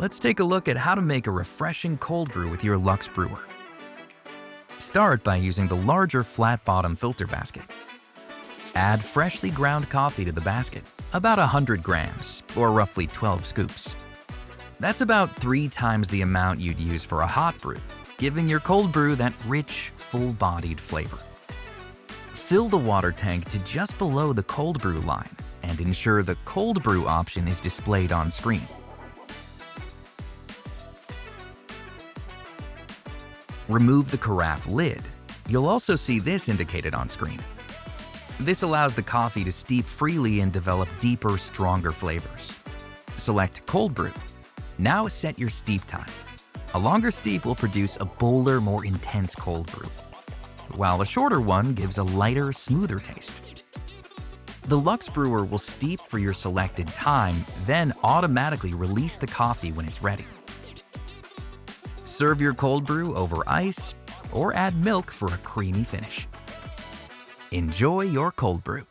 Let's take a look at how to make a refreshing cold brew with your Luxe Brewer. Start by using the larger flat-bottom filter basket. Add freshly ground coffee to the basket, about 100 grams, or roughly 12 scoops. That's about 3 times the amount you'd use for a hot brew, giving your cold brew that rich, full-bodied flavor. Fill the water tank to just below the cold brew line and ensure the cold brew option is displayed on screen. Remove the carafe lid. You'll also see this indicated on screen. This allows the coffee to steep freely and develop deeper, stronger flavors. Select cold brew. Now set your steep time. A longer steep will produce a bolder, more intense cold brew, while a shorter one gives a lighter, smoother taste. The Luxe Brewer will steep for your selected time, then automatically release the coffee when it's ready. Serve your cold brew over ice or add milk for a creamy finish. Enjoy your cold brew.